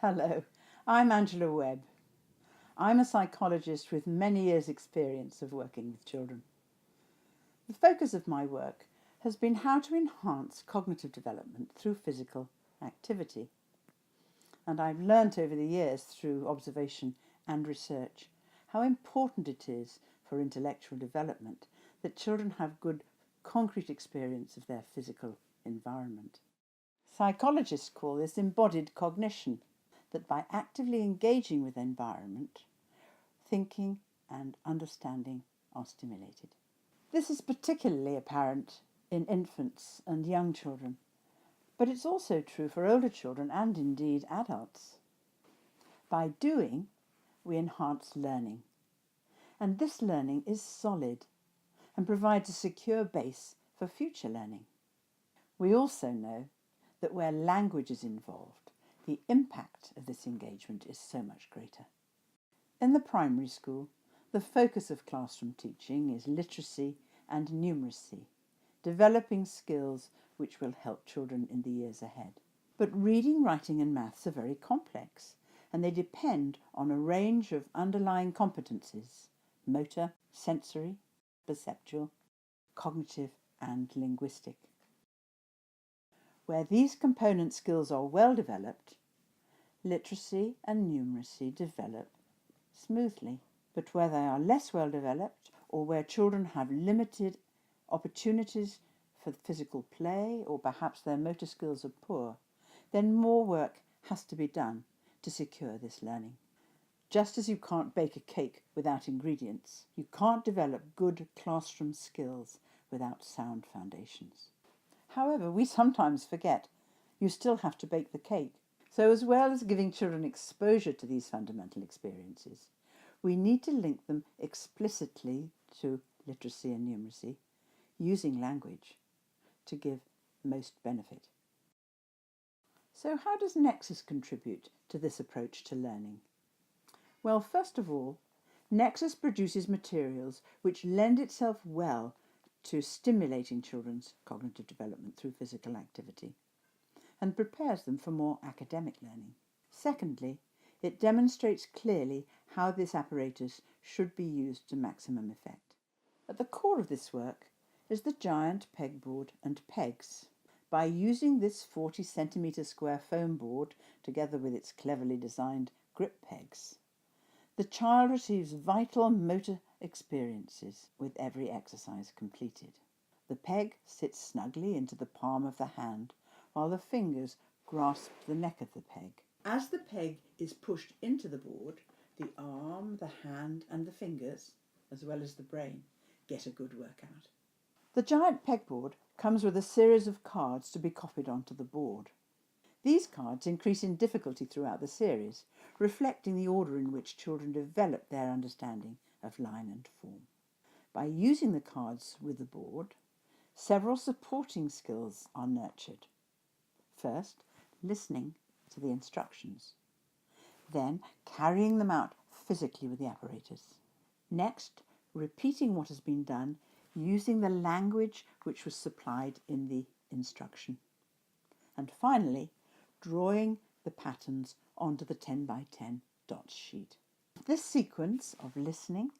Hello, I'm Angela Webb. I'm a psychologist with many years' experience of working with children. The focus of my work has been how to enhance cognitive development through physical activity. And I've learnt over the years through observation and research how important it is for intellectual development that children have good concrete experience of their physical environment. Psychologists call this embodied cognition, that by actively engaging with the environment, thinking and understanding are stimulated. This is particularly apparent in infants and young children, but it's also true for older children and indeed adults. By doing, we enhance learning, and this learning is solid and provides a secure base for future learning. We also know that where language is involved, the impact of this engagement is so much greater. In the primary school, the focus of classroom teaching is literacy and numeracy, developing skills which will help children in the years ahead. But reading, writing and maths are very complex, and they depend on a range of underlying competencies: motor, sensory, perceptual, cognitive and linguistic. Where these component skills are well developed, literacy and numeracy develop smoothly. But where they are less well developed, or where children have limited opportunities for physical play, or perhaps their motor skills are poor, then more work has to be done to secure this learning. Just as you can't bake a cake without ingredients, you can't develop good classroom skills without sound foundations. However, we sometimes forget you still have to bake the cake. So as well as giving children exposure to these fundamental experiences, we need to link them explicitly to literacy and numeracy, using language to give most benefit. So how does NEXUS contribute to this approach to learning? Well, first of all, NEXUS produces materials which lend itself well to stimulating children's cognitive development through physical activity and prepares them for more academic learning. Secondly, it demonstrates clearly how this apparatus should be used to maximum effect. At the core of this work is the giant pegboard and pegs. By using this 40 centimetre square foam board together with its cleverly designed grip pegs, the child receives vital motor experiences with every exercise completed. The peg sits snugly into the palm of the hand while the fingers grasp the neck of the peg. As the peg is pushed into the board, the arm, the hand and the fingers, as well as the brain, get a good workout. The giant pegboard comes with a series of cards to be copied onto the board. These cards increase in difficulty throughout the series, reflecting the order in which children develop their understanding of line and form. By using the cards with the board, several supporting skills are nurtured. First, listening to the instructions. Then, carrying them out physically with the apparatus. Next, repeating what has been done using the language which was supplied in the instruction. And finally, drawing the patterns onto the 10 by 10 dot sheet. This sequence of listening,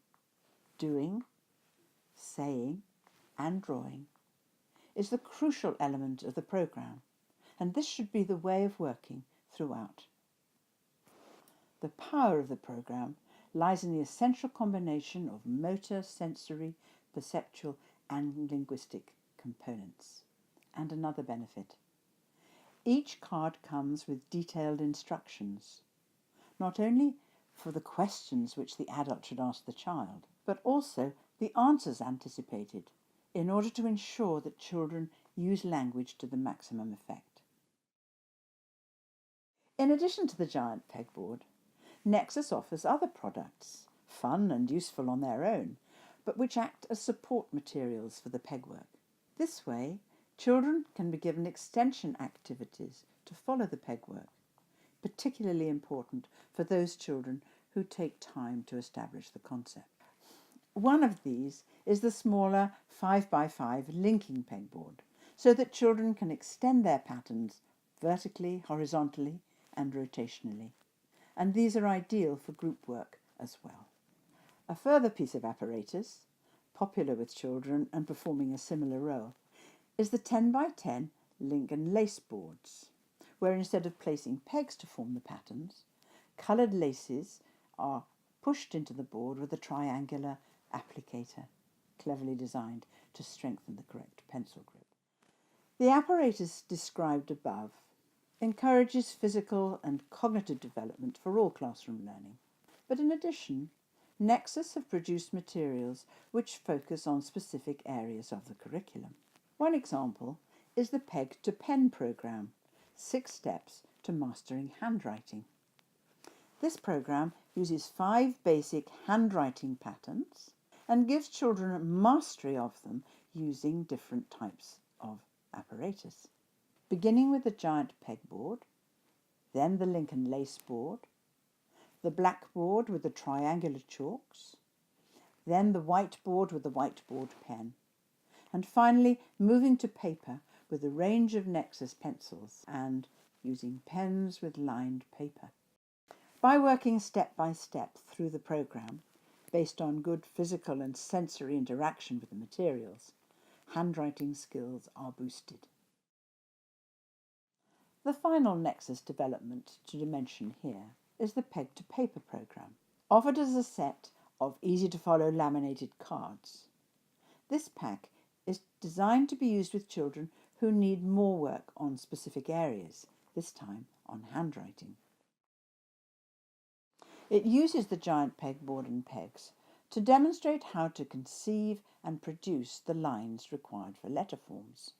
doing, saying and drawing is the crucial element of the programme, and this should be the way of working throughout. The power of the programme lies in the essential combination of motor, sensory, perceptual and linguistic components. And another benefit: each card comes with detailed instructions, not only for the questions which the adult should ask the child, but also the answers anticipated, in order to ensure that children use language to the maximum effect. In addition to the giant pegboard, NEXUS offers other products, fun and useful on their own, but which act as support materials for the pegwork. This way, children can be given extension activities to follow the pegwork, particularly important for those children who take time to establish the concept. One of these is the smaller 5x5 linking pegboard, so that children can extend their patterns vertically, horizontally and rotationally, and these are ideal for group work as well. A further piece of apparatus, popular with children and performing a similar role, is the 10 by 10 link and lace boards, where instead of placing pegs to form the patterns, coloured laces are pushed into the board with a triangular applicator, cleverly designed to strengthen the correct pencil grip. The apparatus described above encourages physical and cognitive development for all classroom learning. But in addition, NEXUS have produced materials which focus on specific areas of the curriculum. One example is the Peg to Pen programme, 6 steps to mastering handwriting. This programme uses 5 basic handwriting patterns and gives children mastery of them using different types of apparatus. Beginning with the giant pegboard, then the link and lace board, the blackboard with the triangular chalks, then the whiteboard with the whiteboard pen, and finally moving to paper with a range of NEXUS pencils and using pens with lined paper. By working step by step through the programme, based on good physical and sensory interaction with the materials, handwriting skills are boosted. The final NEXUS development to mention here is the Peg to Paper programme, offered as a set of easy-to-follow laminated cards. This pack is designed to be used with children who need more work on specific areas, this time on handwriting. It uses the giant pegboard and pegs to demonstrate how to conceive and produce the lines required for letter forms.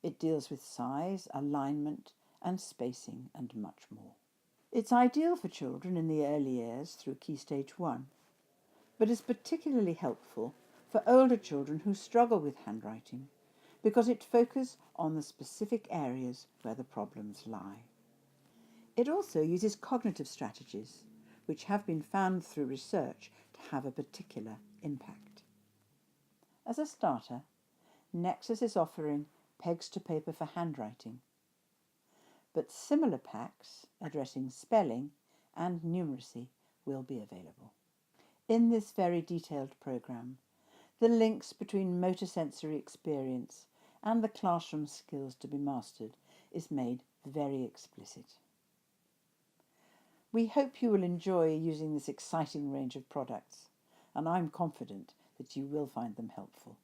It deals with size, alignment, and spacing, and much more. It's ideal for children in the early years through Key Stage 1, but is particularly helpful for older children who struggle with handwriting because it focuses on the specific areas where the problems lie. It also uses cognitive strategies, which have been found through research to have a particular impact. As a starter, NEXUS is offering Pegs to Paper for handwriting, but similar packs addressing spelling and numeracy will be available. In this very detailed programme, the links between motor sensory experience and the classroom skills to be mastered is made very explicit. We hope you will enjoy using this exciting range of products, and I'm confident that you will find them helpful.